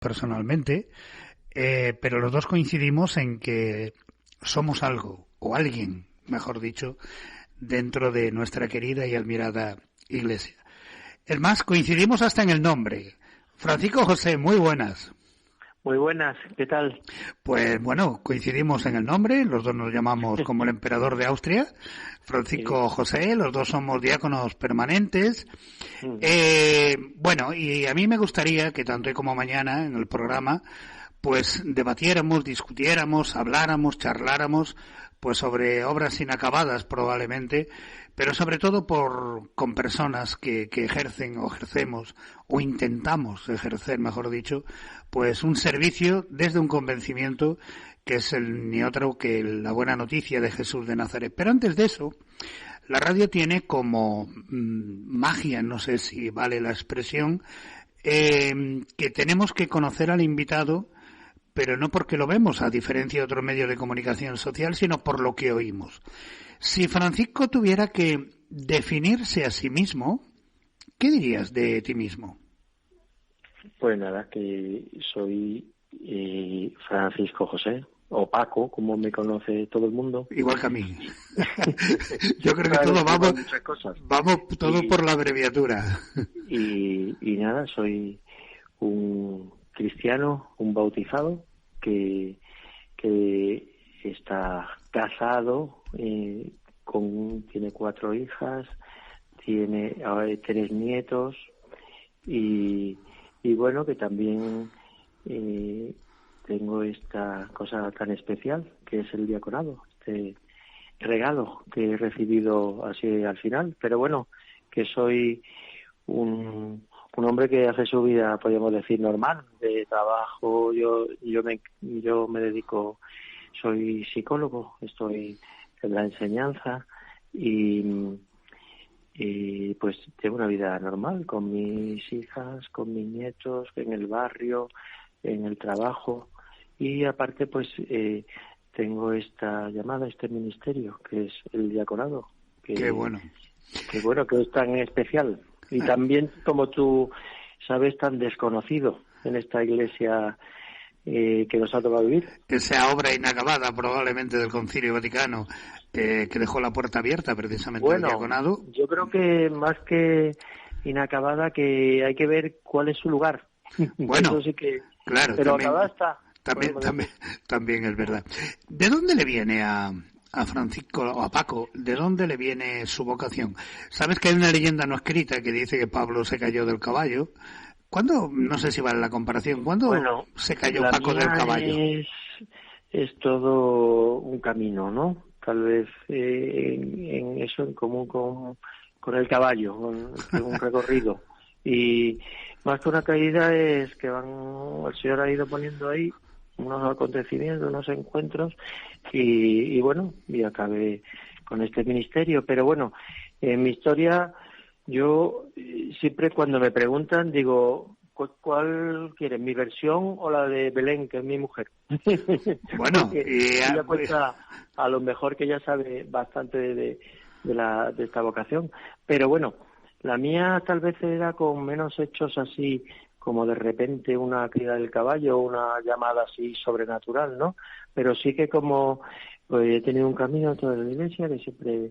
personalmente, pero los dos coincidimos en que somos algo, o alguien, mejor dicho, dentro de nuestra querida y admirada Iglesia. Es más, coincidimos hasta en el nombre. Francisco José, muy buenas. Muy buenas, ¿qué tal? Pues bueno, coincidimos en el nombre, los dos nos llamamos como el emperador de Austria, Francisco José, los dos somos diáconos permanentes. Bueno, y a mí me gustaría que tanto hoy como mañana en el programa pues debatiéramos, discutiéramos, habláramos, charláramos pues sobre obras inacabadas probablemente, pero sobre todo con personas que ejercen o ejercemos o intentamos ejercer, mejor dicho, pues un servicio desde un convencimiento que es ni otro que la buena noticia de Jesús de Nazaret. Pero antes de eso, la radio tiene como magia, no sé si vale la expresión, que tenemos que conocer al invitado, pero no porque lo vemos, a diferencia de otros medios de comunicación social, sino por lo que oímos. Si Francisco tuviera que definirse a sí mismo, ¿qué dirías de ti mismo? Pues nada, que soy Francisco José, o Paco, como me conoce todo el mundo. Igual que a mí. Yo creo que todos vamos todos por la abreviatura. Y nada, soy un cristiano, un bautizado, que está casado, tiene 4 hijas, tiene 3 nietos y bueno, que también tengo esta cosa tan especial que es el diaconado, este regalo que he recibido así al final, pero bueno, que soy un hombre que hace su vida, podríamos decir, normal, de trabajo. Yo me dedico, soy psicólogo, estoy en la enseñanza y pues tengo una vida normal con mis hijas, con mis nietos, en el barrio, en el trabajo y aparte pues tengo esta llamada, este ministerio que es el diaconado. Qué bueno. Que bueno, que es tan especial. Y también, como tú sabes, tan desconocido en esta iglesia que nos ha tocado vivir. Esa obra inacabada probablemente del Concilio Vaticano que dejó la puerta abierta precisamente al diaconado. Yo creo que más que inacabada, que hay que ver cuál es su lugar. Bueno, eso sí que, claro, pero también, acabada está. También es verdad. ¿De dónde le viene a Francisco o a Paco, de dónde le viene su vocación? Sabes que hay una leyenda no escrita que dice que Pablo se cayó del caballo. ¿Cuándo? No sé si vale la comparación. ¿Cuándo se cayó Paco del caballo? Es todo un camino, ¿no? Tal vez en eso en común con el caballo, con un recorrido. Y más que una caída es que el Señor ha ido poniendo ahí unos acontecimientos, unos encuentros y bueno, y acabé con este ministerio. Pero bueno, en mi historia yo siempre cuando me preguntan digo, ¿cuál quieres, mi versión o la de Belén, que es mi mujer? Bueno, ella cuenta a lo mejor que ella sabe bastante de esta vocación, pero bueno, la mía tal vez era con menos hechos así como de repente una caída del caballo, una llamada así sobrenatural, ¿no? Pero sí que como pues, he tenido un camino dentro de la iglesia que siempre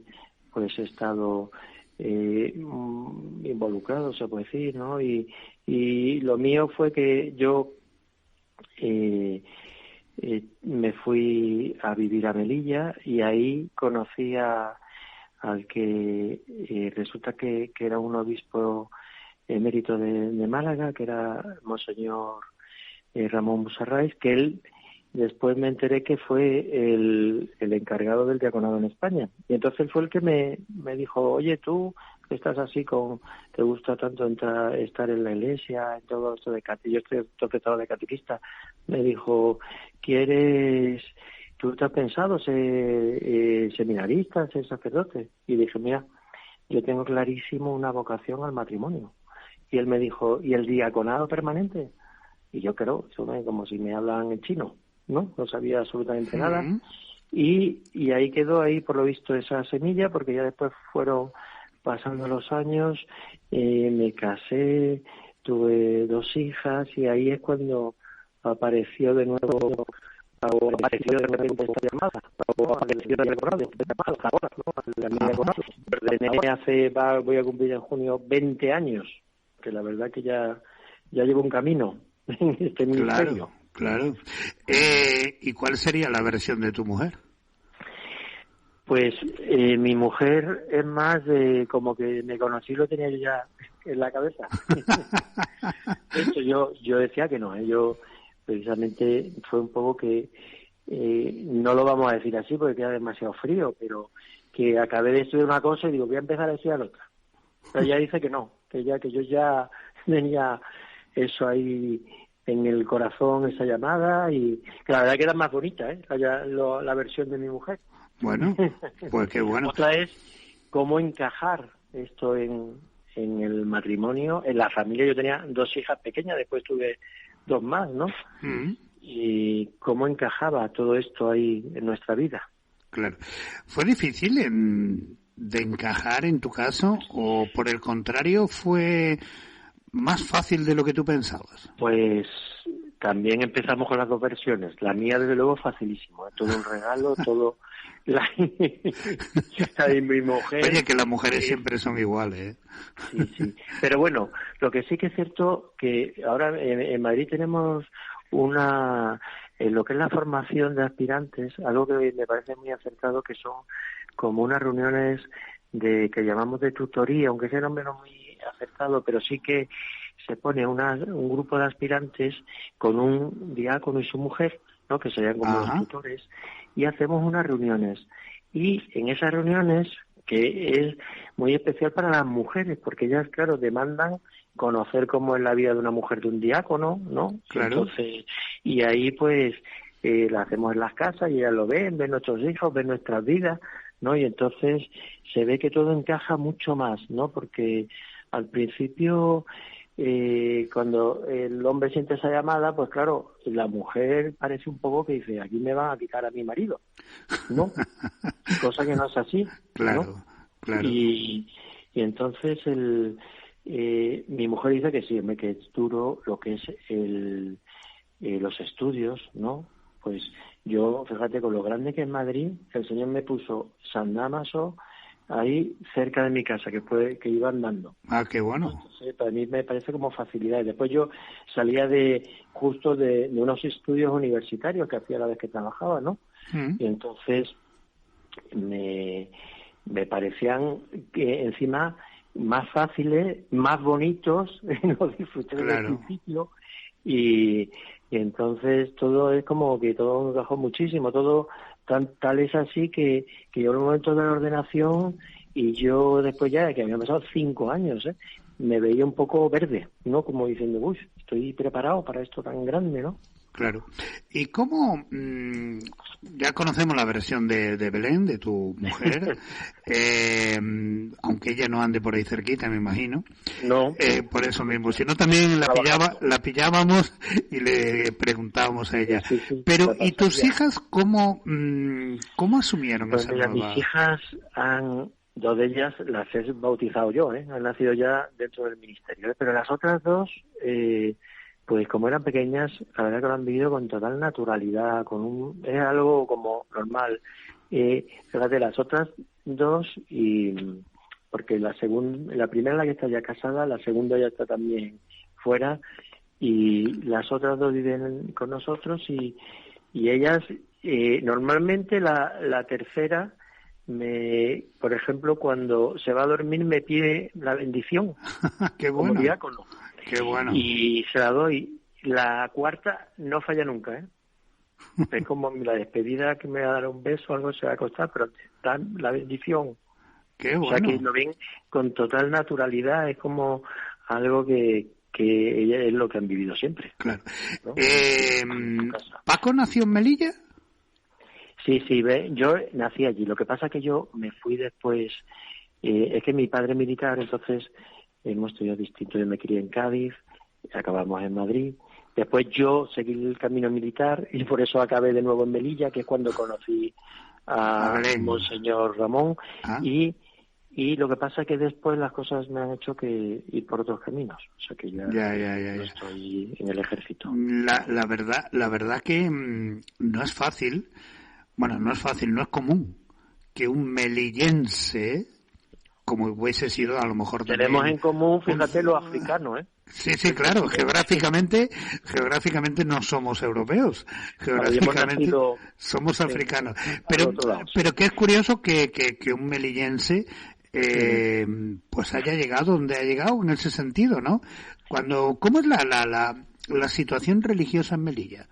pues he estado involucrado, se puede decir, ¿no? Y lo mío fue que yo me fui a vivir a Melilla y ahí conocí al que resulta que era un obispo emérito de Málaga, que era Monseñor Ramón Busarrais, que él después me enteré que fue el encargado del diaconado en España. Y entonces él fue el que me dijo, oye, tú que estás así te gusta tanto estar en la iglesia, en todo esto de yo estoy tratado de catequista, me dijo, ¿tú te has pensado ser seminarista, ser sacerdote? Y dije, mira, yo tengo clarísimo una vocación al matrimonio. Y él me dijo, ¿y el diaconado permanente? Y yo creo, como si me hablan en chino, ¿no? No sabía absolutamente nada. Y ahí quedó por lo visto esa semilla, porque ya después fueron pasando los años, me casé, tuve 2 hijas y ahí es cuando apareció de nuevo, o apareció de repente esta llamada, o apareció de recordado, ahora, ¿no? La mía recordado. Voy a cumplir en junio 20 años, que la verdad que ya llevo un camino en este ministerio. Claro. ¿Y cuál sería la versión de tu mujer? Pues mi mujer es más de como que me conocí, lo tenía yo ya en la cabeza. De hecho, yo decía que no, yo precisamente fue un poco que, no lo vamos a decir así porque queda demasiado frío, pero que acabé de estudiar una cosa y digo, voy a empezar a estudiar otra. Pero ella dice que no, que yo ya tenía eso ahí en el corazón, esa llamada, y que la verdad que era más bonita, la versión de mi mujer. Bueno, pues qué bueno. Otra es cómo encajar esto en el matrimonio, en la familia. Yo tenía 2 hijas pequeñas, después tuve 2 más, ¿no? Y cómo encajaba todo esto ahí en nuestra vida. Claro. ¿Fue difícil de encajar en tu caso o por el contrario fue más fácil de lo que tú pensabas? Pues también empezamos con las 2 versiones. La mía, desde luego, facilísimo. Todo un regalo, todo... y mi mujer... Oye, que las mujeres siempre son iguales, ¿eh? Sí. Pero bueno, lo que sí que es cierto que ahora en Madrid tenemos lo que es la formación de aspirantes, algo que me parece muy acertado, que son como unas reuniones que llamamos de tutoría, aunque ese nombre no es muy acertado, pero sí que se pone un grupo de aspirantes con un diácono y su mujer, ¿no? Que serían como los tutores, y hacemos unas reuniones. Y en esas reuniones, que es muy especial para las mujeres, porque ellas, claro, demandan conocer cómo es la vida de una mujer de un diácono, ¿no? Claro. Entonces, y ahí pues la hacemos en las casas y ellas lo ven nuestros hijos, ven nuestras vidas, ¿no? Y entonces se ve que todo encaja mucho más, ¿no? Porque al principio, cuando el hombre siente esa llamada, pues claro, la mujer parece un poco que dice, aquí me van a quitar a mi marido, ¿no? Cosa que no es así, claro, ¿no? Y entonces mi mujer dice que sí, que es duro lo que es los estudios, ¿no? Pues yo, fíjate, con lo grande que es Madrid, el Señor me puso San Damaso ahí cerca de mi casa, que iba andando. Ah, qué bueno. Entonces, para mí me parece como facilidad. Después yo salía justo de unos estudios universitarios que hacía la vez que trabajaba, ¿no? Y entonces me parecían que encima más fáciles, más bonitos, los disfruté desde el principio, y entonces todo es como que todo me encajó muchísimo, todo tal es así que yo en un momento de la ordenación, y yo después ya, que habían pasado 5 años, me veía un poco verde, ¿no? Como diciendo, uy, estoy preparado para esto tan grande, ¿no? Claro. ¿Y cómo, ya conocemos la versión de Belén, de tu mujer, aunque ella no ande por ahí cerquita, me imagino? No. Por eso mismo. Si no, también la pillábamos y le preguntábamos a ella. Sí, pero, ¿y tus hijas cómo asumieron pues esa mira, nueva...? Mis hijas 2 de ellas las he bautizado yo, han nacido ya dentro del ministerio, pero las otras 2... pues como eran pequeñas, la verdad que lo han vivido con total naturalidad, es algo como normal. Fíjate, las otras 2, porque la primera la que está ya casada, la segunda ya está también fuera, y las otras 2 viven con nosotros, y ellas, normalmente la tercera, por ejemplo, cuando se va a dormir me pide la bendición. Qué bueno. Como diácono. Qué bueno. Y se la doy. La cuarta no falla nunca, Es como la despedida, que me va a dar un beso, algo se va a costar, pero dan la bendición. Qué bueno. O sea, que lo ven con total naturalidad, es como algo que ella es lo que han vivido siempre. Claro. ¿No? ¿Paco nació en Melilla? Sí, yo nací allí. Lo que pasa es que yo me fui después, es que mi padre es militar, entonces hemos estudiado distinto. Yo me crié en Cádiz, acabamos en Madrid. Después yo seguí el camino militar y por eso acabé de nuevo en Melilla, que es cuando conocí a Monseñor Ramón. Y y lo que pasa es que después las cosas me han hecho que ir por otros caminos, o sea que ya no estoy en el ejército. La verdad que no es fácil, no es común que un melillense, como hubiese sido a lo mejor tenemos también, en común, fíjate, lo africano, Sí, claro, geográficamente no somos europeos, geográficamente somos africanos. Pero que es curioso que un melillense pues haya llegado donde ha llegado en ese sentido, ¿no? ¿Cómo es la situación religiosa en Melilla?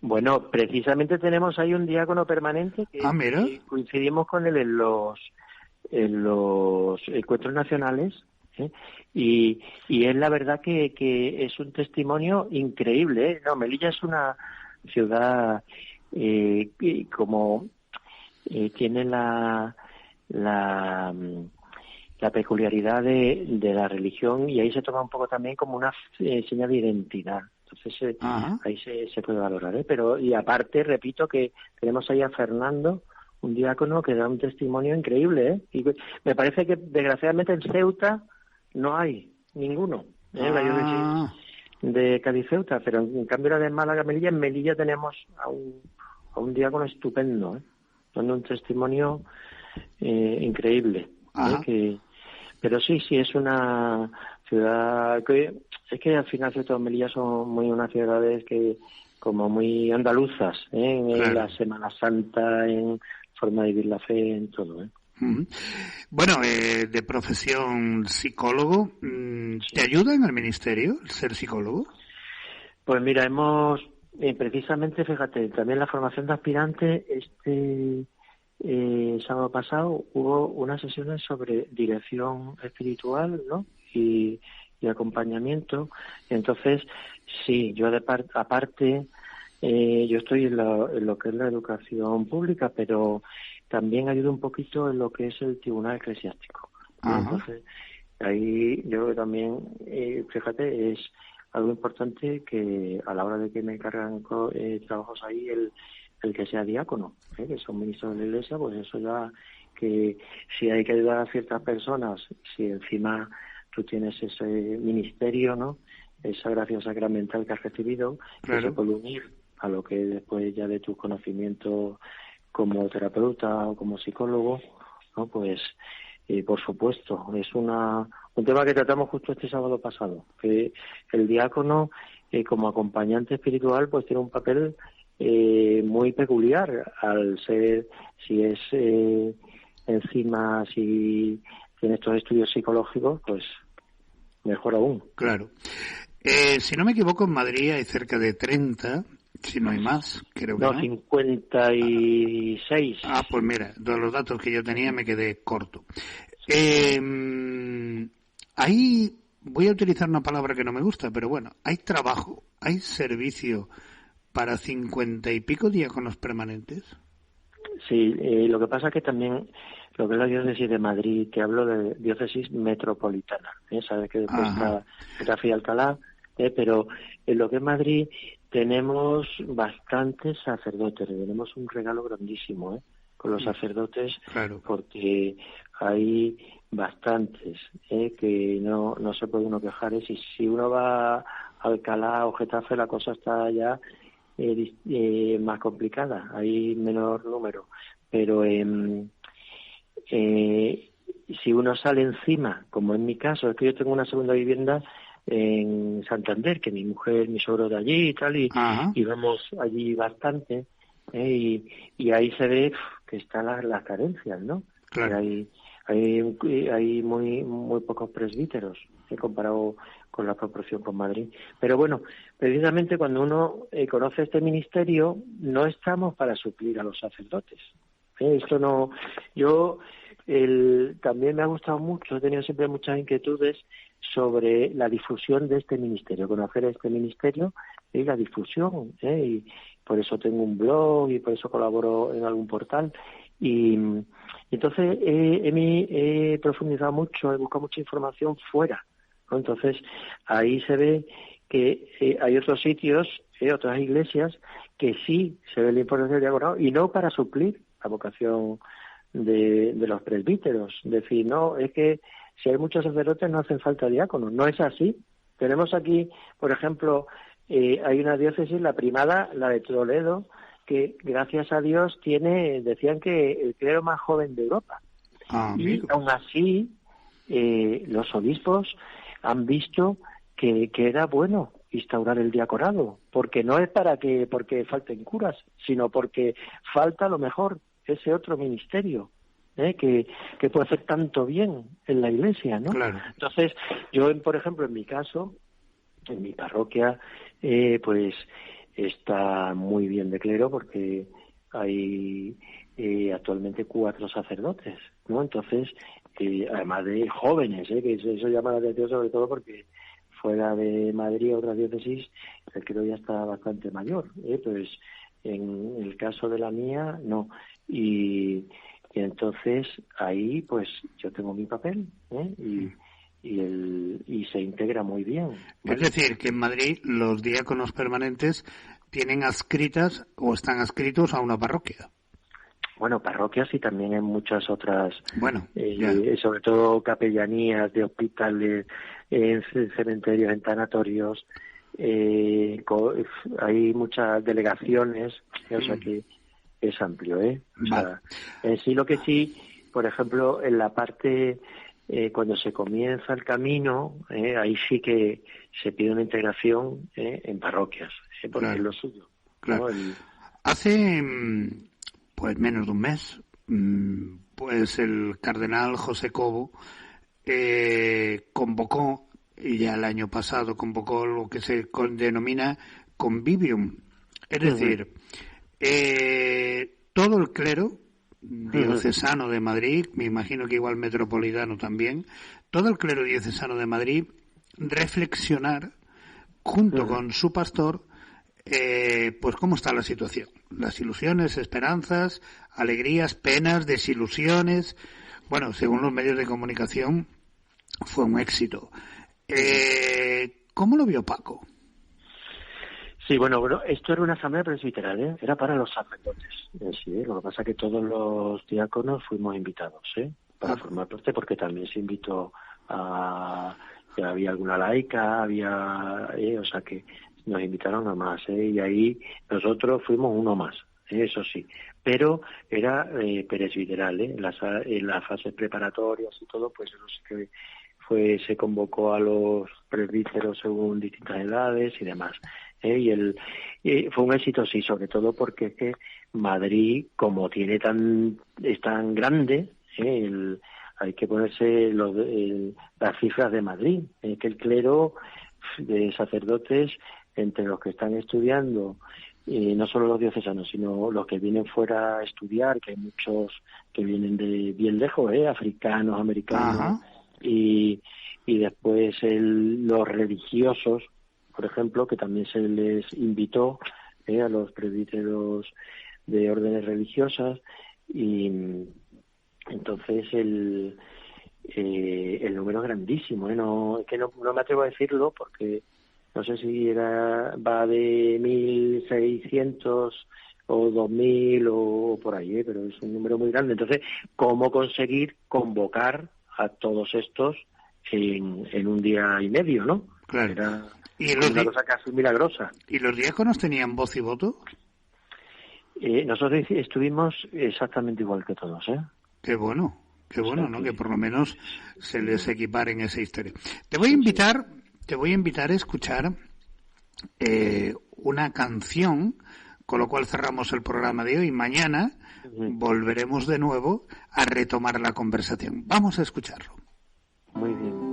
Bueno, precisamente tenemos ahí un diácono permanente que coincidimos con él en los encuentros nacionales, y es la verdad que es un testimonio increíble, No, Melilla es una ciudad que como tiene la peculiaridad de la religión, y ahí se toma un poco también como una señal de identidad. Entonces ahí se puede valorar, Pero, y aparte, repito que tenemos ahí a Fernando, un diácono que da un testimonio increíble, Y me parece que desgraciadamente en Ceuta no hay ninguno, la diócesis de Cádiz-Ceuta, pero en cambio la de Málaga-Melilla, en Melilla tenemos a un diácono estupendo, dando un testimonio increíble, pero sí, es una ciudad es que al final Ceuta y Melilla son unas ciudades que como muy andaluzas, en la Semana Santa, en forma de vivir la fe, en todo, Bueno, de profesión psicólogo, ¿te ayuda en el ministerio ser psicólogo? Pues mira, hemos precisamente, fíjate, también la formación de aspirante, sábado pasado hubo unas sesiones sobre dirección espiritual, y acompañamiento. Entonces, sí, yo aparte, yo estoy en lo que es la educación pública, pero también ayudo un poquito en lo que es el tribunal eclesiástico. Entonces, ahí yo también, fíjate, es algo importante que a la hora de que me encargan trabajos ahí, el que sea diácono, que son ministros de la Iglesia, pues eso ya, que si hay que ayudar a ciertas personas, si encima tú tienes ese ministerio, esa gracia sacramental que has recibido, que se puede unir a lo que después ya de tus conocimientos como terapeuta o como psicólogo, pues por supuesto, es un tema que tratamos justo este sábado pasado, que el diácono como acompañante espiritual pues tiene un papel muy peculiar al ser, si tiene estos estudios psicológicos, pues mejor aún. Claro. Si no me equivoco, en Madrid hay cerca de 30, si no hay más, creo que no. 56. Pues mira, de los datos que yo tenía me quedé corto. Ahí voy a utilizar una palabra que no me gusta, pero bueno, hay trabajo, hay servicio para 50 y pico diáconos permanentes. Sí, lo que pasa es que también lo que es la diócesis de Madrid, que hablo de diócesis metropolitana, sabes que después está Getafe y Alcalá, pero en lo que es Madrid tenemos bastantes sacerdotes, tenemos un regalo grandísimo con los sacerdotes, porque hay bastantes que no se puede uno quejar, y si uno va a Alcalá o Getafe la cosa está ya más complicada, hay menor número, pero si uno sale encima, como en mi caso, es que yo tengo una segunda vivienda en Santander, que mi mujer, mi suegro de allí y tal, y vamos allí bastante, y ahí se ve que están las carencias, Claro. Hay muy pocos presbíteros comparado con la proporción con Madrid. Pero bueno, precisamente cuando uno conoce este ministerio, no estamos para suplir a los sacerdotes. Esto no. También me ha gustado mucho, he tenido siempre muchas inquietudes sobre la difusión de este ministerio, conocer este ministerio y la difusión, y por eso tengo un blog y por eso colaboro en algún portal. Y entonces he profundizado mucho, he buscado mucha información fuera, Entonces ahí se ve que hay otros sitios, otras iglesias, que sí se ve la importancia del diaconado, y no para suplir la vocación de los presbíteros. Decir, no, es que si hay muchos sacerdotes no hacen falta diáconos. No es así. Tenemos aquí, por ejemplo, hay una diócesis, la primada, la de Toledo, que gracias a Dios decían que el clero más joven de Europa. Y aún así, los obispos han visto que era bueno instaurar el diaconado, porque no es porque falten curas, sino porque falta a lo mejor ese otro ministerio que puede hacer tanto bien en la Iglesia, ¿no? Claro. Entonces, yo, por ejemplo, en mi caso, en mi parroquia, pues está muy bien de clero, porque hay actualmente 4 sacerdotes, ¿no? Entonces, además de jóvenes, que eso llama la atención, sobre todo porque fuera de Madrid, otra diócesis, el clero ya está bastante mayor, pues en el caso de la mía, no. Y entonces ahí, pues yo tengo mi papel, y se integra muy bien, ¿vale? Es decir, que en Madrid los diáconos permanentes tienen adscritas o están adscritos a una parroquia. Bueno, parroquias y también en muchas otras, bueno, sobre todo capellanías de hospitales, en cementerios, en tanatorios, hay muchas delegaciones, o sea que es amplio, O sea, sí, lo que sí, por ejemplo, en la parte cuando se comienza el camino, ahí sí que se pide una integración en parroquias, porque es lo suyo. Claro. ¿No? Hace pues menos de un mes, pues el cardenal José Cobo convocó, y ya el año pasado convocó lo que se denomina Convivium, es decir, todo el clero diocesano de Madrid, me imagino que igual metropolitano también, todo el clero diocesano de Madrid reflexionar junto con su pastor pues cómo está la situación, las ilusiones, esperanzas, alegrías, penas, desilusiones. Bueno, según los medios de comunicación fue un éxito. ¿Cómo lo vio Paco? Sí, bueno, esto era una asamblea presbiteral, era para los sacerdotes. Sí, lo que pasa es que todos los diáconos fuimos invitados, para formar parte, porque también se invitó había alguna laica, o sea que nos invitaron a más, y ahí nosotros fuimos uno más, eso sí, pero era presbiteral, en las fases preparatorias y todo, pues no sé qué se convocó a los presbíteros según distintas edades y demás. Fue un éxito, sí, sobre todo porque es que Madrid, como es tan grande, hay que ponerse las cifras de Madrid, que el clero de sacerdotes, entre los que están estudiando, no solo los diocesanos, sino los que vienen fuera a estudiar, que hay muchos que vienen de bien lejos, africanos, americanos. Ajá. Y después los religiosos, por ejemplo, que también se les invitó a los presbíteros de órdenes religiosas, y entonces el número es grandísimo, no me atrevo a decirlo porque no sé si va de 1.600 o 2.000 o por ahí, pero es un número muy grande. Entonces, ¿cómo conseguir convocar a todos estos en un día y medio, no? Claro. Era una cosa casi milagrosa. ¿Y los diáconos tenían voz y voto? Nosotros estuvimos exactamente igual que todos, Qué bueno, ¿no? Que por lo menos se les equipara en esa historia. Te voy a invitar a escuchar una canción, con lo cual cerramos el programa de hoy. Mañana volveremos de nuevo a retomar la conversación. Vamos a escucharlo. Muy bien.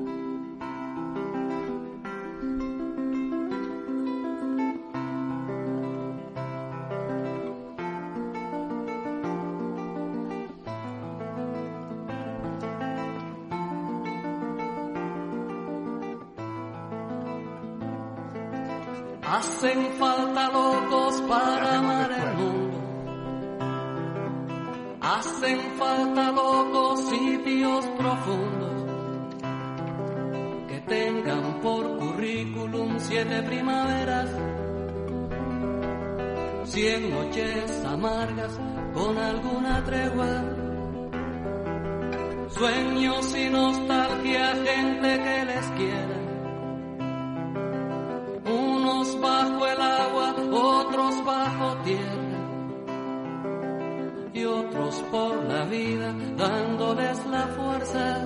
Hacen falta locos para amar el mundo. Hacen falta locos sitios profundos que tengan por currículum 7 primaveras, 100 noches amargas con alguna tregua sueños y nostalgia, gente que les quiera. Unos bajo el agua, otros bajo tierra, y otros por la vida dándoles la fuerza,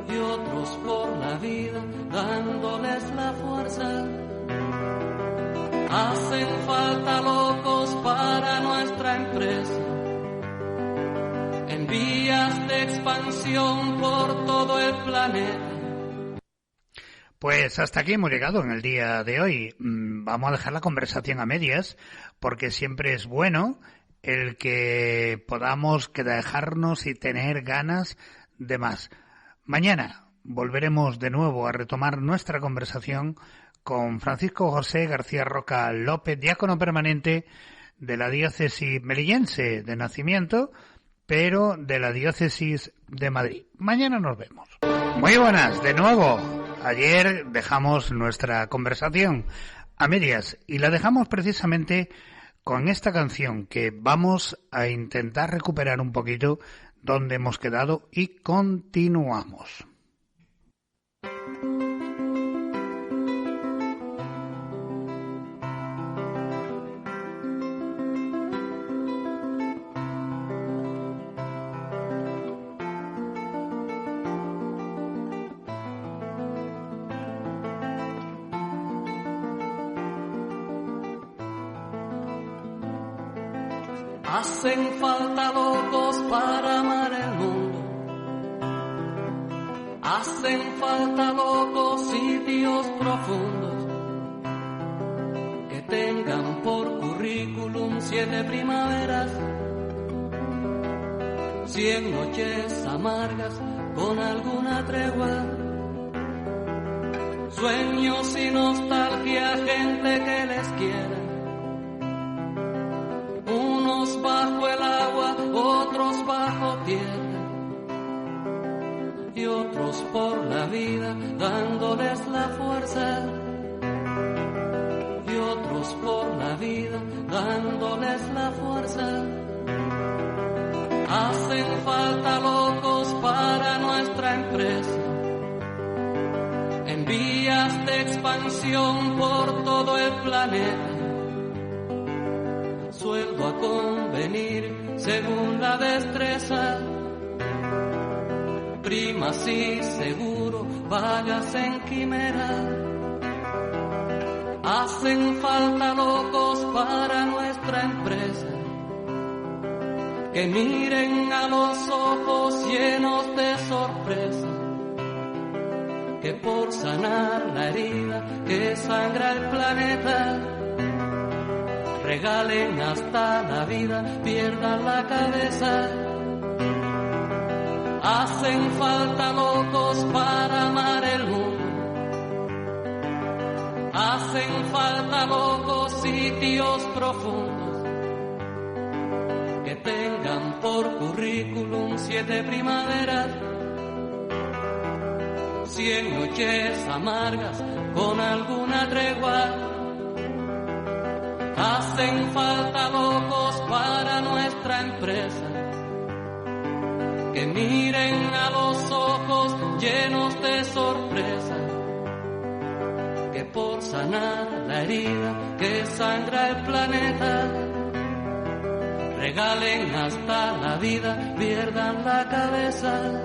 y otros por la vida dándoles la fuerza. Hacen falta locos para nuestra empresa, en vías de expansión por todo el planeta. Pues hasta aquí hemos llegado en el día de hoy. Vamos a dejar la conversación a medias, porque siempre es bueno el que podamos dejarnos y tener ganas de más. Mañana volveremos de nuevo a retomar nuestra conversación con Francisco José García Roca López, diácono permanente de la diócesis melillense de nacimiento, pero de la diócesis de Madrid. Mañana nos vemos. Muy buenas, de nuevo. Ayer dejamos nuestra conversación a medias y la dejamos precisamente con esta canción que vamos a intentar recuperar un poquito donde hemos quedado y continuamos. Hacen falta locos para amar el mundo. Hacen falta locos sitios profundos que tengan por currículum 7 primaveras, 100 noches amargas con alguna tregua, sueños y nostalgia, gente que les quiera. Unos bajo el agua, otros bajo tierra, y otros por la vida dándoles la fuerza, y otros por la vida dándoles la fuerza. Hacen falta locos para nuestra empresa, en vías de expansión por todo el planeta. Sueldo a convenir según la destreza, primas y seguro, pagas en quimera. Hacen falta locos para nuestra empresa, que miren a los ojos llenos de sorpresa, que por sanar la herida que sangra el planeta, regalen hasta la vida, pierdan la cabeza. Hacen falta locos para amar el mundo. Hacen falta locos sitios profundos que tengan por currículum 7 primaveras, 100 noches amargas con alguna tregua. Hacen falta locos para nuestra empresa, que miren a los ojos llenos de sorpresa, que por sanar la herida que sangra el planeta, regalen hasta la vida, pierdan la cabeza.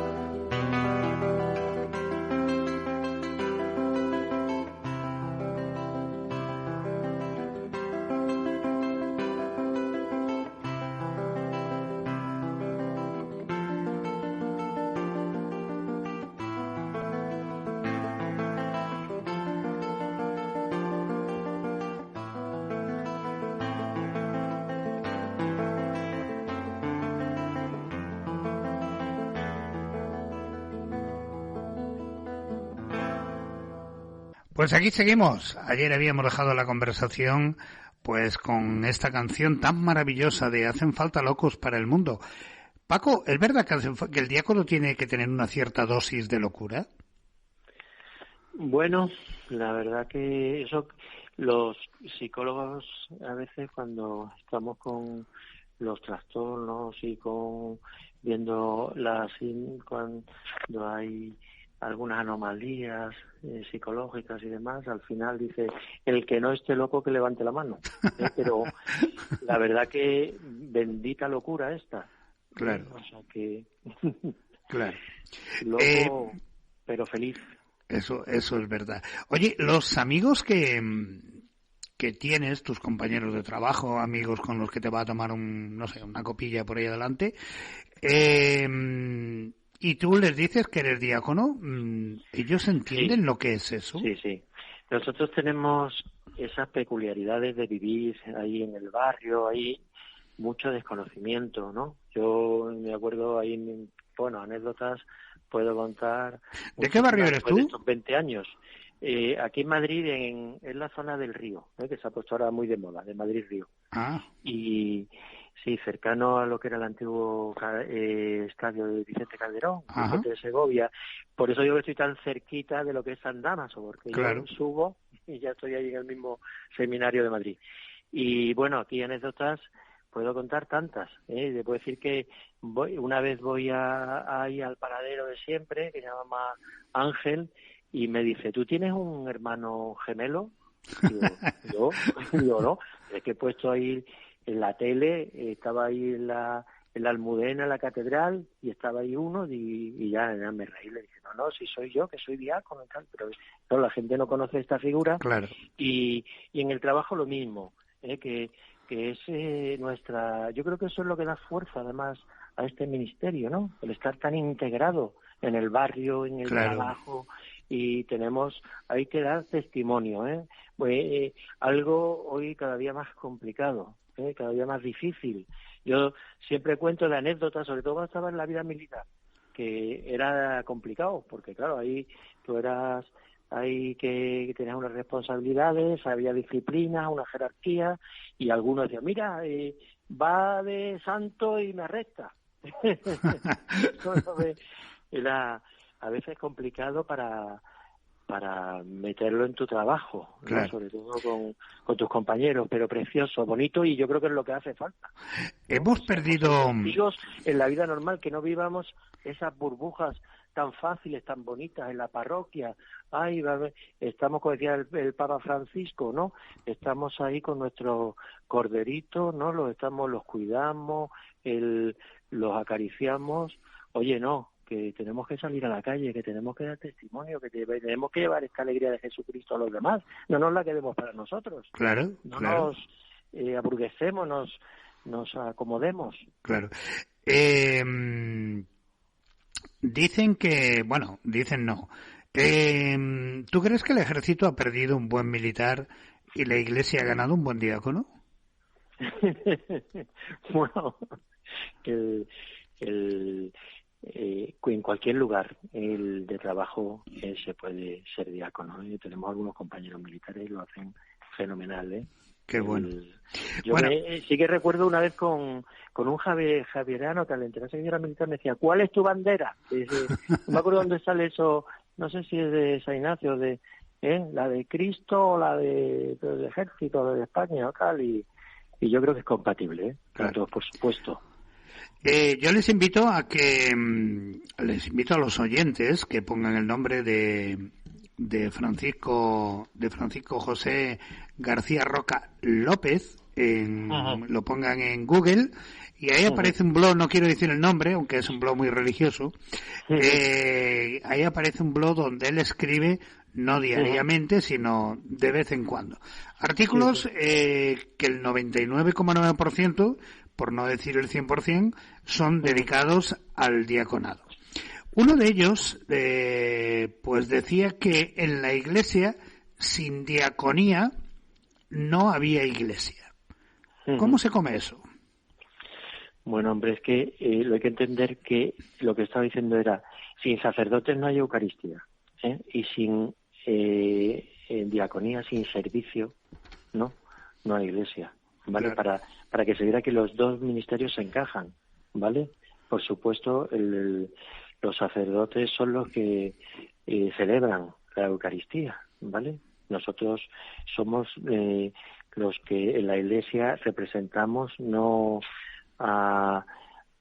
Pues aquí seguimos. Ayer habíamos dejado la conversación pues con esta canción tan maravillosa de Hacen falta locos para el mundo. Paco, ¿es verdad que el diácono tiene que tener una cierta dosis de locura? Bueno, la verdad que eso los psicólogos a veces cuando estamos con los trastornos y viendo cuando hay algunas anomalías psicológicas y demás, al final dice, el que no esté loco que levante la mano. Pero la verdad que bendita locura esta. Claro. O sea que... Claro. Loco, pero feliz. Eso es verdad. Oye, los amigos que tienes, tus compañeros de trabajo, amigos con los que te va a tomar una copilla por ahí adelante, y tú les dices que eres diácono, ¿ellos entienden lo que es eso? Sí. Nosotros tenemos esas peculiaridades de vivir ahí en el barrio, hay mucho desconocimiento, ¿no? Yo me acuerdo ahí, anécdotas puedo contar. ¿De qué barrio eres tú? De estos 20 años. Aquí en Madrid, en la zona del Río, que se ha puesto ahora muy de moda, de Madrid-Río. Ah. Y sí, cercano a lo que era el antiguo estadio de Vicente Calderón, de Segovia. Por eso yo estoy tan cerquita de lo que es San Dámaso, porque claro, yo subo y ya estoy ahí en el mismo seminario de Madrid. Y bueno, aquí anécdotas puedo contar tantas. Le puedo decir que una vez voy ahí al paradero de siempre, que se llama Ángel, y me dice, ¿tú tienes un hermano gemelo? Digo, no, es que he puesto ahí en la tele, estaba ahí en la Almudena, en la catedral, y estaba ahí uno, y ya me reí, le dije, no, si soy yo, que soy diácono y tal, pero no, la gente no conoce esta figura. Claro. Y en el trabajo lo mismo, que es nuestra... Yo creo que eso es lo que da fuerza, además, a este ministerio, ¿no? El estar tan integrado en el barrio, en el trabajo, y hay que dar testimonio, algo hoy cada día más complicado, cada día más difícil. Yo siempre cuento la anécdota, sobre todo cuando estaba en la vida militar, que era complicado, porque claro, ahí tú eras... Hay que tener unas responsabilidades, había disciplina, una jerarquía, y algunos decían, mira, va de santo y me arresta. Era a veces complicado para meterlo en tu trabajo, ¿no? Claro. Sobre todo con tus compañeros, pero precioso, bonito, y yo creo que es lo que hace falta. Hemos perdido... Testigos en la vida normal, que no vivamos esas burbujas tan fáciles, tan bonitas en la parroquia. Estamos, como decía el Papa Francisco, ¿no? Estamos ahí con nuestros corderitos, ¿no? Los cuidamos, los acariciamos. Oye, no, que tenemos que salir a la calle, que tenemos que dar testimonio, que tenemos que llevar esta alegría de Jesucristo a los demás. No nos la quedemos para nosotros. Claro, no claro. Nos aburguesemos, nos acomodemos. Claro. Dicen no. ¿Tú crees que el ejército ha perdido un buen militar y la Iglesia ha ganado un buen diácono? Bueno, en cualquier lugar de trabajo se puede ser diácono. Tenemos algunos compañeros militares y lo hacen fenomenal. Qué bueno. Sí que recuerdo una vez con un javierano que al enterarse que yo era militar me decía, ¿cuál es tu bandera? No me acuerdo dónde sale eso, no sé si es de San Ignacio, la de Cristo o la del ejército de España o tal, y yo creo que es compatible, claro, por supuesto. Yo les invito a los oyentes que pongan el nombre de Francisco José García Roca López, lo pongan en Google, y ahí aparece un blog, no quiero decir el nombre, aunque es un blog muy religioso, ahí aparece un blog donde él escribe, no diariamente, sino de vez en cuando. Artículos que el 99,9%, por no decir el 100%, son dedicados al diaconado. Uno de ellos, pues decía que en la Iglesia, sin diaconía, no había Iglesia. ¿Cómo se come eso? Bueno, hombre, es que lo hay que entender que lo que estaba diciendo era, sin sacerdotes no hay Eucaristía, y sin diaconía, sin servicio, no hay Iglesia, ¿vale? Claro. Para que se viera que los dos ministerios se encajan, ¿vale? Por supuesto, los sacerdotes son los que celebran la Eucaristía, ¿vale? Nosotros somos los que en la Iglesia representamos no a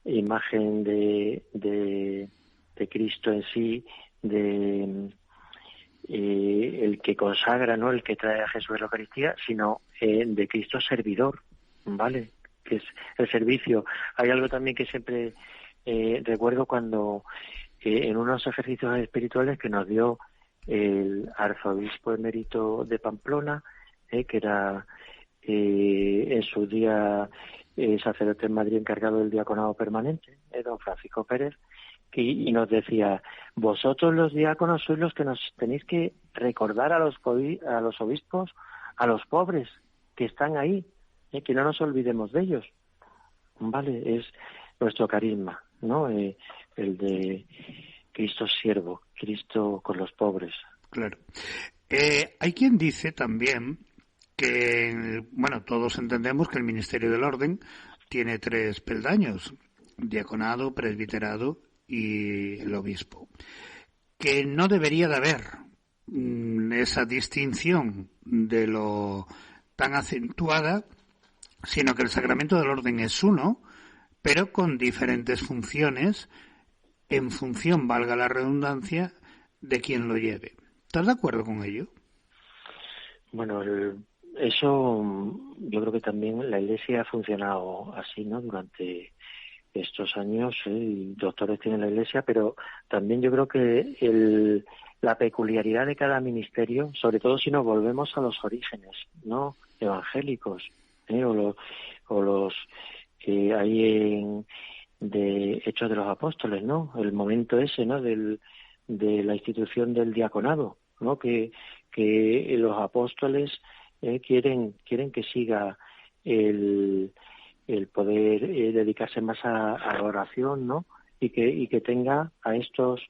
imagen de Cristo en sí, de el que consagra, no el que trae a Jesús a la Eucaristía, sino de Cristo servidor, ¿vale? Que es el servicio. Hay algo también que siempre recuerdo cuando en unos ejercicios espirituales que nos dio el arzobispo emérito de Pamplona, que era en su día sacerdote en Madrid encargado del diaconado permanente, don Francisco Pérez, y nos decía: vosotros los diáconos sois los que nos tenéis que recordar a los obispos, a los pobres que están ahí, que no nos olvidemos de ellos, ¿vale? Es nuestro carisma, ¿no? El de Cristo siervo, Cristo con los pobres. Claro. Hay quien dice también que, bueno, todos entendemos que el ministerio del orden tiene 3 peldaños: diaconado, presbiterado y el obispo, que no debería de haber esa distinción de lo tan acentuada, sino que el sacramento del orden es uno, pero con diferentes funciones, en función, valga la redundancia, de quien lo lleve. ¿Estás de acuerdo con ello? Bueno, eso yo creo que también la Iglesia ha funcionado así, ¿no? Durante estos años, y doctores tiene la Iglesia, pero también yo creo que la peculiaridad de cada ministerio, sobre todo si nos volvemos a los orígenes, ¿no? Evangélicos, o los que hay de Hechos de los Apóstoles, ¿no? El momento ese, ¿no? De la institución del diaconado, ¿no? Que los apóstoles quieren que siga el poder dedicarse más a la oración, ¿no? Y que tenga a estos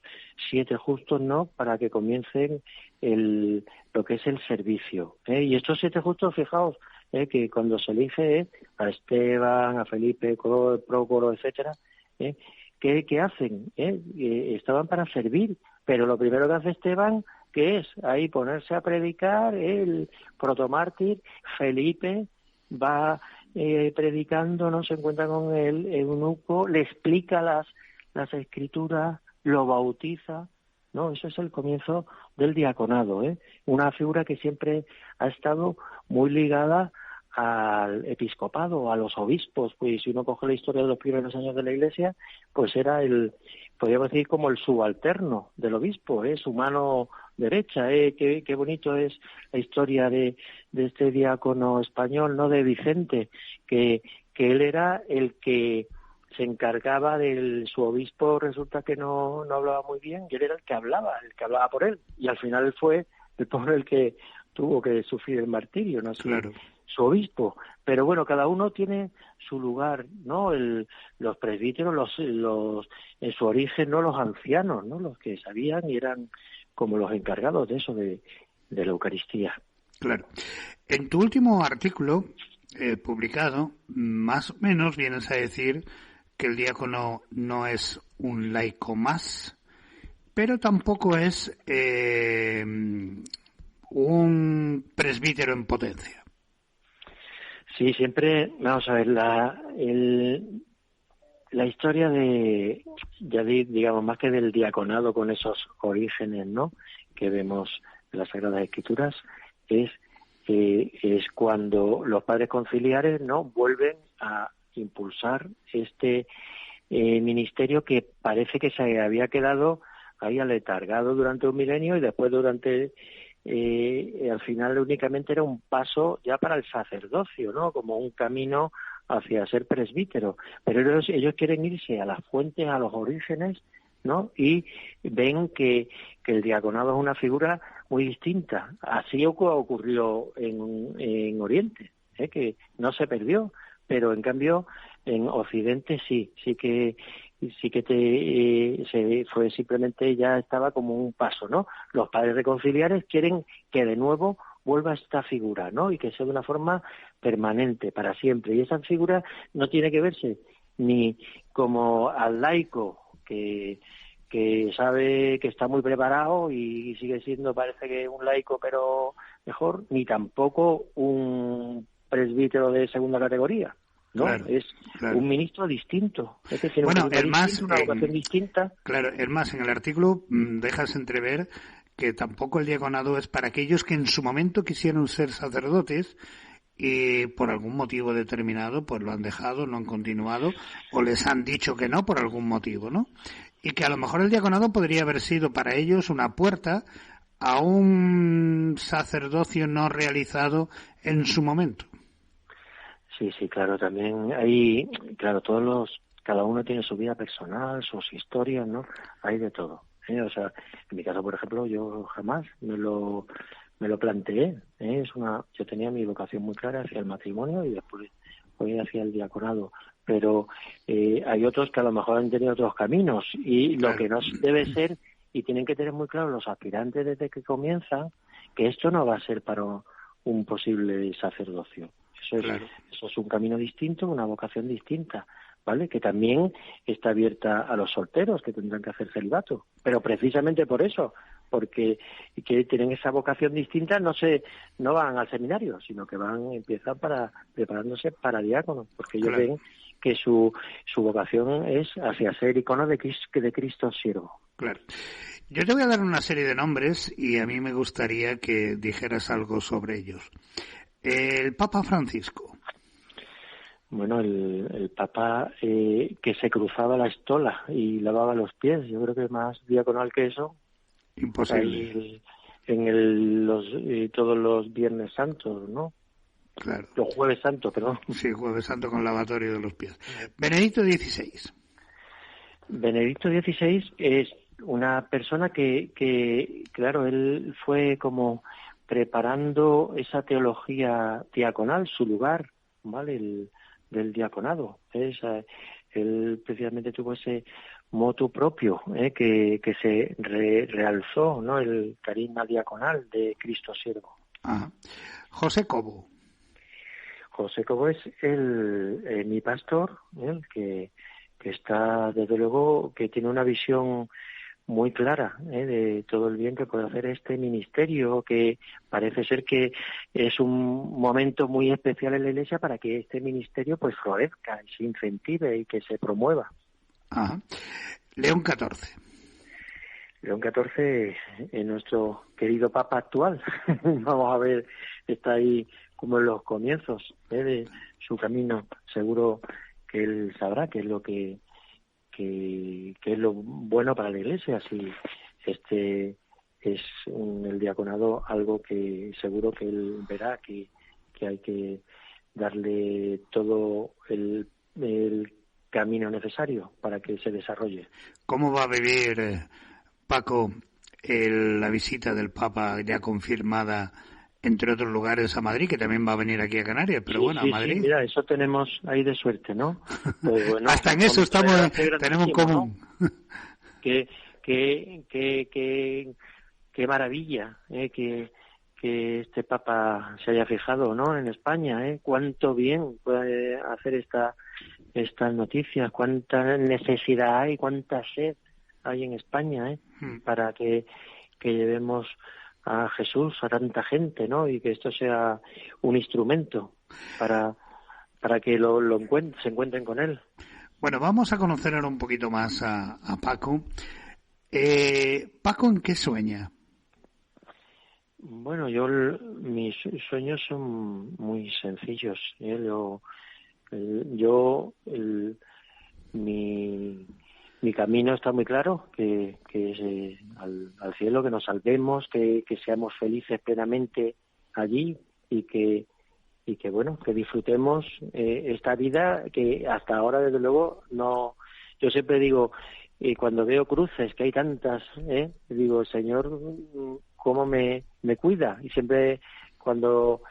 7 justos, ¿no? Para que comiencen lo que es el servicio. Y estos 7 justos, fijaos, que cuando se elige a Esteban, a Felipe, Prócoro, etcétera, ¿qué hacen? Estaban para servir, pero lo primero que hace Esteban, ¿qué es? Ahí ponerse a predicar, el protomártir. Felipe va predicando, no se encuentra con el eunuco, le explica las escrituras, lo bautiza, ¿no? Eso es el comienzo del diaconado, una figura que siempre ha estado muy ligada al episcopado, a los obispos. Pues si uno coge la historia de los primeros años de la Iglesia, pues era podríamos decir, como el subalterno del obispo, su mano derecha. Qué bonito es la historia de este diácono español, ¿no? De Vicente, que él era el que se encargaba su obispo. Resulta que no hablaba muy bien, y él era el que hablaba por él, y al final él fue el pobre el que tuvo que sufrir el martirio, ¿no? Claro. Su obispo. Pero bueno, cada uno tiene su lugar, ¿no? Los presbíteros, en su origen, ¿no? Los ancianos, ¿no? Los que sabían y eran como los encargados de eso, de la Eucaristía. Claro. En tu último artículo publicado, más o menos vienes a decir que el diácono no es un laico más, pero tampoco es un presbítero en potencia. Sí, siempre, vamos a ver, la historia digamos, más que del diaconado con esos orígenes, ¿no?, que vemos en las Sagradas Escrituras, es cuando los padres conciliares, ¿no?, vuelven a impulsar este ministerio que parece que se había quedado ahí aletargado durante un milenio, y después al final únicamente era un paso ya para el sacerdocio, ¿no?, como un camino hacia ser presbítero. Pero ellos quieren irse a las fuentes, a los orígenes, ¿no?, y ven que el diaconado es una figura muy distinta. Así ocurrió en Oriente, que no se perdió, pero en cambio en Occidente sí que se fue, simplemente ya estaba como un paso, ¿no? Los padres reconciliares quieren que de nuevo vuelva esta figura, ¿no?, y que sea de una forma permanente, para siempre. Y esa figura no tiene que verse ni como al laico que sabe que está muy preparado y sigue siendo, parece que un laico pero mejor, ni tampoco un presbítero de segunda categoría. ¿no? Claro, es un ministro distinto. Es que tiene una vocación distinta. Claro, es más, en el artículo dejas entrever que tampoco el diaconado es para aquellos que en su momento quisieron ser sacerdotes y por algún motivo determinado pues lo han dejado, no han continuado o les han dicho que no por algún motivo, ¿no? Y que a lo mejor el diaconado podría haber sido para ellos una puerta a un sacerdocio no realizado en su momento. Sí, claro, también hay, claro, cada uno tiene su vida personal, sus historias, ¿no? Hay de todo. O sea, en mi caso, por ejemplo, yo jamás me lo planteé. Yo tenía mi vocación muy clara hacia el matrimonio y después voy hacia el diaconado. Pero hay otros que a lo mejor han tenido otros caminos y lo que no debe ser, y tienen que tener muy claro los aspirantes desde que comienzan, que esto no va a ser para un posible sacerdocio. Eso es un camino distinto, una vocación distinta, ¿vale? Que también está abierta a los solteros, que tendrán que hacer celibato. Pero precisamente por eso, porque que tienen esa vocación distinta, no van al seminario, sino que empiezan preparándose para diáconos, porque ellos ven que su vocación es hacia ser icono de Cristo siervo. Claro. Yo te voy a dar una serie de nombres y a mí me gustaría que dijeras algo sobre ellos. El Papa Francisco. Bueno, el Papa que se cruzaba la estola y lavaba los pies, yo creo que más diaconal que eso. Imposible. Todos los Viernes Santos, ¿no? Claro. Los Jueves Santos, perdón. Sí, Jueves Santo con lavatorio de los pies. Benedicto XVI. Benedicto XVI es una persona que, claro, él fue como preparando esa teología diaconal, su lugar, ¿vale? Del diaconado. Él precisamente tuvo ese motu propio, que se realzó, ¿no? El carisma diaconal de Cristo siervo. Ajá. José Cobo. José Cobo es mi pastor, que está, desde luego, que tiene una visión muy clara de todo el bien que puede hacer este ministerio, que parece ser que es un momento muy especial en la Iglesia para que este ministerio pues florezca y se incentive y que se promueva. Ajá. León XIV. León XIV es nuestro querido Papa actual. Vamos a ver, está ahí como en los comienzos de su camino. Seguro que él sabrá qué es lo que es lo bueno para la Iglesia, si este es el diaconado algo que seguro que él verá que hay que darle todo el camino necesario para que se desarrolle. ¿Cómo va a vivir, Paco, la visita del Papa ya confirmada, entre otros lugares, a Madrid, que también va a venir aquí a Canarias, pero a Madrid? Sí, mira, eso tenemos ahí de suerte, ¿no? Pues bueno, hasta en eso tenemos en común. ¿No? Qué maravilla, que este Papa se haya fijado, ¿no? En España, cuánto bien puede hacer estas noticias, cuánta necesidad hay, cuánta sed hay en España, para que llevemos a Jesús a tanta gente, ¿no? Y que esto sea un instrumento para que se encuentren con él. Bueno, vamos a conocer ahora un poquito más a Paco. Paco, ¿en qué sueña? Bueno, mis sueños son muy sencillos. Mi camino está muy claro, que es al cielo, que nos salvemos, que seamos felices plenamente allí y que bueno, que disfrutemos esta vida que hasta ahora, desde luego, no. Yo siempre digo, cuando veo cruces, que hay tantas, digo, Señor, ¿cómo me cuida? Y siempre cuando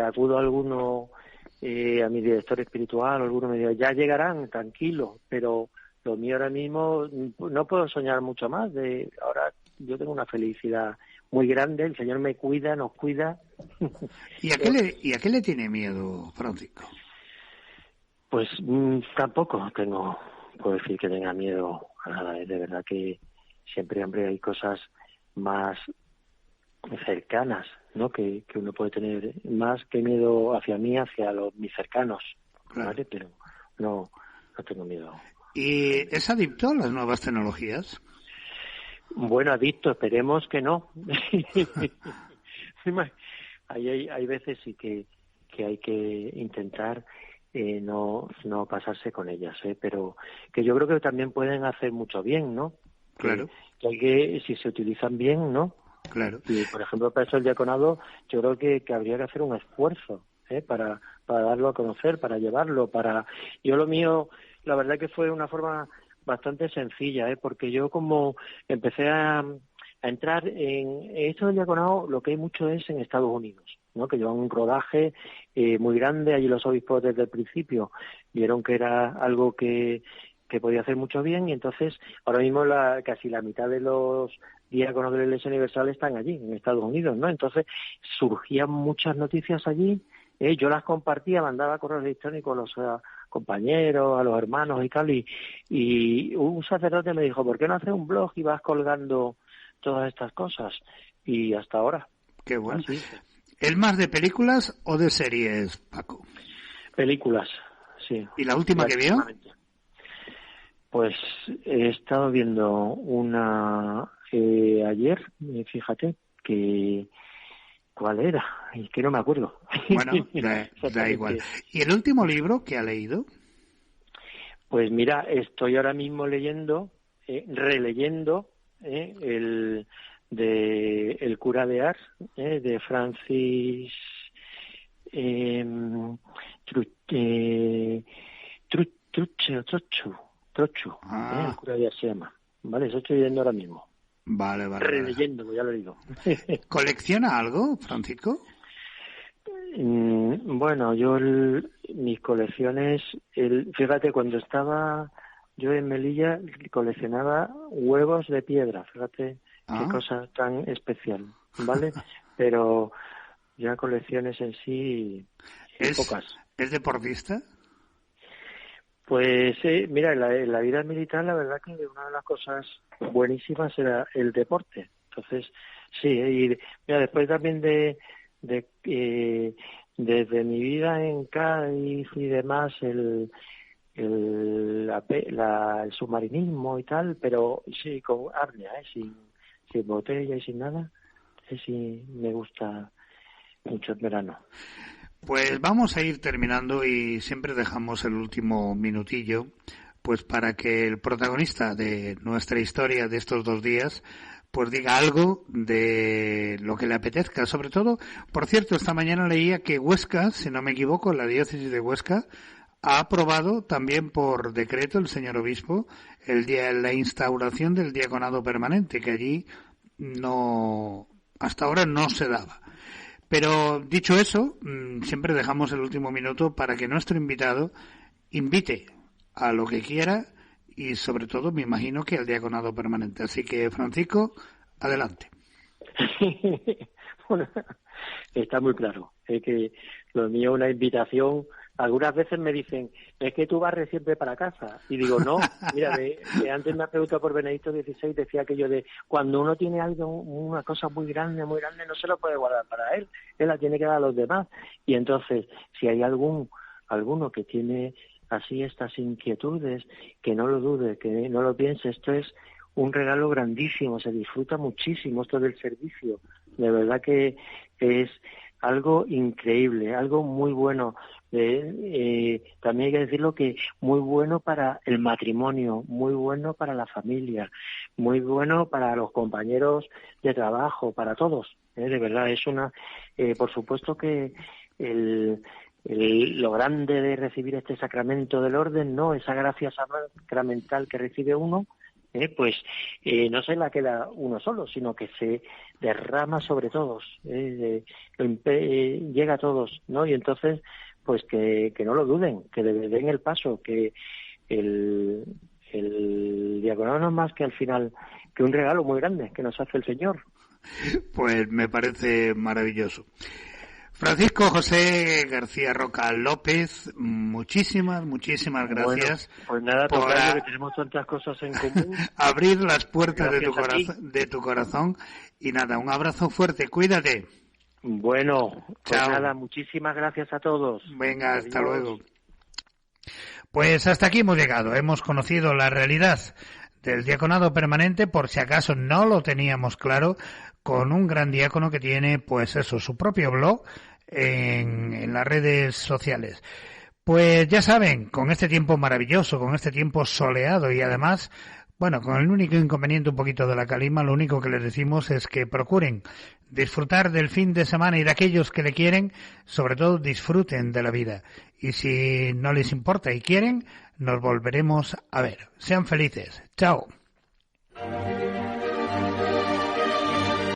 acudo a alguno, a mi director espiritual, alguno me dice, ya llegarán, tranquilo, pero lo mío ahora mismo no puedo soñar mucho más. Ahora yo tengo una felicidad muy grande, el Señor me cuida, nos cuida. ¿Y a qué le tiene miedo, Francisco? Pues tampoco puedo decir que tenga miedo a nada. De verdad que siempre, hombre, hay cosas más cercanas, ¿no? Que uno puede tener más que miedo hacia mí, hacia mis cercanos. claro. ¿Vale? Pero no tengo miedo. ¿Y es adicto a las nuevas tecnologías? Bueno, adicto, esperemos que no. Hay veces sí que hay que intentar no pasarse con ellas, pero que yo creo que también pueden hacer mucho bien, ¿no? Claro. Que si se utilizan bien, ¿no? Claro. Y, por ejemplo, para eso el diaconado, yo creo que habría que hacer un esfuerzo para darlo a conocer, para llevarlo, Yo lo mío, la verdad que fue una forma bastante sencilla, porque yo como empecé a entrar en esto del diaconado, lo que hay mucho es en Estados Unidos, ¿no? Que llevan un rodaje muy grande. Allí los obispos desde el principio vieron que era algo que podía hacer mucho bien, y entonces ahora mismo casi la mitad de los diáconos de la Iglesia Universal están allí, en Estados Unidos, ¿no? Entonces surgían muchas noticias allí, yo las compartía, mandaba correos electrónicos a los compañeros, a los hermanos y tal, y un sacerdote me dijo, ¿por qué no haces un blog y vas colgando todas estas cosas? Y hasta ahora. Qué bueno. Así. ¿Es más de películas o de series, Paco? Películas, sí. ¿Y la última que vio? Pues he estado viendo una ayer, fíjate, que ¿cuál era? Y que no me acuerdo. Bueno, da igual. ¿Y el último libro que ha leído? Pues mira, estoy ahora mismo releyendo el cura de Ars, de Francis Trochu, el cura de Ars se llama. Vale, eso estoy leyendo ahora mismo. Vale. Releyendo, ya lo digo. ¿Colecciona algo, Francisco? Bueno, yo mis colecciones, fíjate, cuando estaba yo en Melilla coleccionaba huevos de piedra, fíjate qué cosa tan especial, ¿vale? Pero ya colecciones en sí pocas. ¿Es deportista? Pues mira, en la vida militar la verdad que una de las cosas buenísimas era el deporte. Entonces, sí, y mira, después también desde mi vida en Cádiz y demás, el submarinismo y tal, pero sí con apnea, sin botella y sin nada, sí me gusta mucho el verano. Pues vamos a ir terminando y siempre dejamos el último minutillo pues para que el protagonista de nuestra historia de estos 2 días pues diga algo de lo que le apetezca. Sobre todo, por cierto, esta mañana leía que Huesca, si no me equivoco, la diócesis de Huesca, ha aprobado también por decreto el señor obispo la instauración del diaconado permanente, que allí hasta ahora no se daba. Pero dicho eso, siempre dejamos el último minuto para que nuestro invitado invite a lo que quiera y sobre todo me imagino que al diaconado permanente. Así que, Francisco, adelante. Bueno, está muy claro. Es que lo mío es una invitación. Algunas veces me dicen, es que tú barres siempre para casa. Y digo, no, mira, antes me ha preguntado por Benedicto XVI, decía aquello de, cuando uno tiene algo, una cosa muy grande, no se lo puede guardar para él la tiene que dar a los demás. Y entonces, si hay alguno que tiene así estas inquietudes, que no lo dude, que no lo piense, esto es un regalo grandísimo, se disfruta muchísimo esto del servicio. De verdad que es algo increíble, algo muy bueno. También hay que decirlo que muy bueno para el matrimonio, muy bueno para la familia, muy bueno para los compañeros de trabajo, para todos. De verdad, es por supuesto que lo grande de recibir este sacramento del orden, ¿no? Esa gracia sacramental que recibe uno, pues no se la queda uno solo, sino que se derrama sobre todos, llega a todos, ¿no? Y entonces, pues que no lo duden, que den el paso, que el diaconado no es más que al final que un regalo muy grande que nos hace el Señor. Pues me parece maravilloso. Francisco José García Roca López, muchísimas gracias. Bueno, pues nada, por que tenemos tantas cosas en común. Abrir las puertas de tu corazón y nada, un abrazo fuerte, cuídate. Bueno, pues nada, muchísimas gracias a todos. Venga, hasta luego. Pues hasta aquí hemos llegado. Hemos conocido la realidad del diaconado permanente, por si acaso no lo teníamos claro, con un gran diácono que tiene, pues eso, su propio blog en las redes sociales. Pues ya saben, con este tiempo maravilloso, con este tiempo soleado y además, bueno, con el único inconveniente un poquito de la calima, lo único que les decimos es que procuren disfrutar del fin de semana y de aquellos que le quieren, sobre todo disfruten de la vida. Y si no les importa y quieren, nos volveremos a ver. Sean felices. Chao.